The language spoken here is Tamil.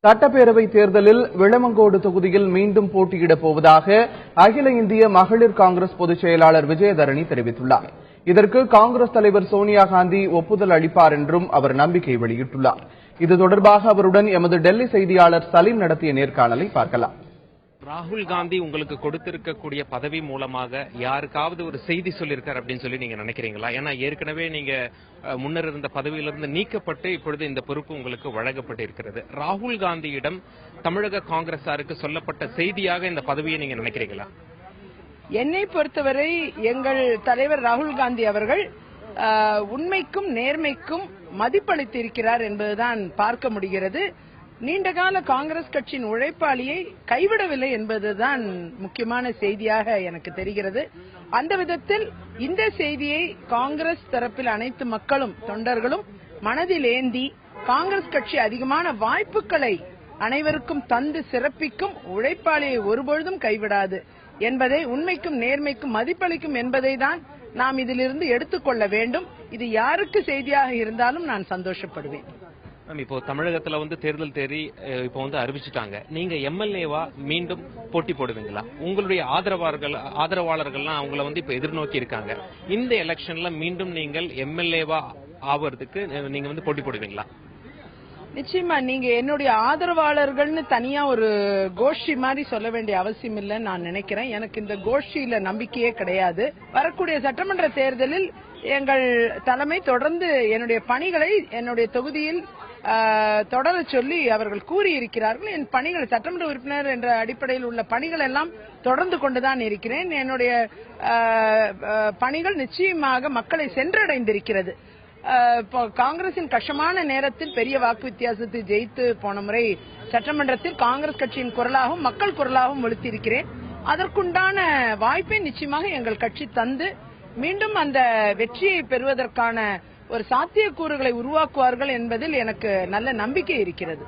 சட்டப்பேரவை தேர்தலில் விளமங்கோடு தொகுதியில் மீண்டும் போட்டியிடப் போவதாக அகில இந்திய மகளிர் காங்கிரஸ் பொதுச் செயலாளர் விஜயதரணி தெரிவித்துள்ளார். இதற்கு காங்கிரஸ் தலைவர் சோனியா காந்தி ஒப்புதல் அளிப்பார் என்றும் அவர் நம்பிக்கை வெளியிட்டுள்ளார். இது தொடர்பாக அவருடன் எமது டெல்லி செய்தியாளர் சலீம் நடத்திய நேர்காணலை பார்க்கலாம். ராகுல் காந்தி உங்களுக்கு கொடுத்திருக்கக்கூடிய பதவி மூலமாக யாருக்காவது ஒரு செய்தி சொல்லியிருக்கார் அப்படின்னு சொல்லி நீங்க நினைக்கிறீங்களா? ஏன்னா ஏற்கனவே நீங்க முன்னர் இருந்த பதவியிலிருந்து நீக்கப்பட்டு இப்பொழுது இந்த பொறுப்பு உங்களுக்கு வழங்கப்பட்டு இருக்கிறது. ராகுல் காந்தியிடம் தமிழக காங்கிரசாருக்கு சொல்லப்பட்ட செய்தியாக இந்த பதவியை நீங்க நினைக்கிறீங்களா? என்னை பொறுத்தவரை எங்கள் தலைவர் ராகுல் காந்தி அவர்கள் உண்மைக்கும் நேர்மைக்கும் மதிப்பளித்திருக்கிறார் என்பதுதான் பார்க்க முடிகிறது. நீண்டகால காங்கிரஸ் கட்சியின் உழைப்பாளியை கைவிடவில்லை என்பதுதான் முக்கியமான செய்தியாக எனக்கு தெரிகிறது. அந்த விதத்தில் இந்த செய்தியை காங்கிரஸ் தரப்பில் அனைத்து மக்களும் தொண்டர்களும் மனதில் ஏந்தி காங்கிரஸ் கட்சி அதிகமான வாய்ப்புகளை அனைவருக்கும் தந்து சிறப்பிக்கும், உழைப்பாளியை ஒருபொழுதும் கைவிடாது என்பதை, உண்மைக்கும் நேர்மைக்கும் மதிப்பளிக்கும் என்பதை தான் நாம் இதிலிருந்து எடுத்துக்கொள்ள வேண்டும். இது யாருக்கு செய்தியாக இருந்தாலும் நான் சந்தோஷப்படுவேன். இப்போ தமிழகத்துல தேர்தல் தேதி இப்போ அறிவிச்சுட்டாங்க. நீங்க எம்எல்ஏவா மீண்டும் போட்டி போடுவீங்களா? உங்களுடைய ஆதரவாளர்கள்லாம் அவங்கள இப்ப எதிர்நோக்கி இருக்காங்க. இந்த எலெக்ஷன்ல மீண்டும் நீங்கள் எம்எல்ஏவா ஆவறதுக்கு நீங்க போட்டி போடுவீங்களா? நிச்சயமா. நீங்க என்னுடைய ஆதரவாளர்கள்னு தனியா ஒரு கோஷ்டி மாதிரி சொல்ல வேண்டிய அவசியம் இல்லைன்னு நான் நினைக்கிறேன். எனக்கு இந்த கோஷ்டியில நம்பிக்கையே கிடையாது. வரக்கூடிய சட்டமன்ற தேர்தலில் எங்கள் தலைமை தொடர்ந்து என்னுடைய பணிகளை என்னுடைய தொகுதியில் தொடர சொல்லி அவர்கள் கூறியிருக்கிறார்கள். என் பணிகள் சட்டமன்ற உறுப்பினர் என்ற அடிப்படையில் உள்ள பணிகள் எல்லாம் தொடர்ந்து கொண்டுதான் இருக்கிறேன். என்னுடைய பணிகள் நிச்சயமாக மக்களை சென்றடைந்திருக்கிறது. காங்கிரசின் கஷ்டமான நேரத்தில் பெரிய வாக்கு வித்தியாசத்தை ஜெயித்து போன முறை சட்டமன்றத்தில் காங்கிரஸ் கட்சியின் குரலாகவும் மக்கள் குரலாகவும் ஒலித்திருக்கிறேன். அதற்குண்டான வாய்ப்பை நிச்சயமாக எங்கள் கட்சி தந்து மீண்டும் அந்த வெற்றியை பெறுவதற்கான ஒரு சாத்தியக்கூறுகளை உருவாக்குவார்கள் என்பதில் எனக்கு நல்ல நம்பிக்கை இருக்கிறது.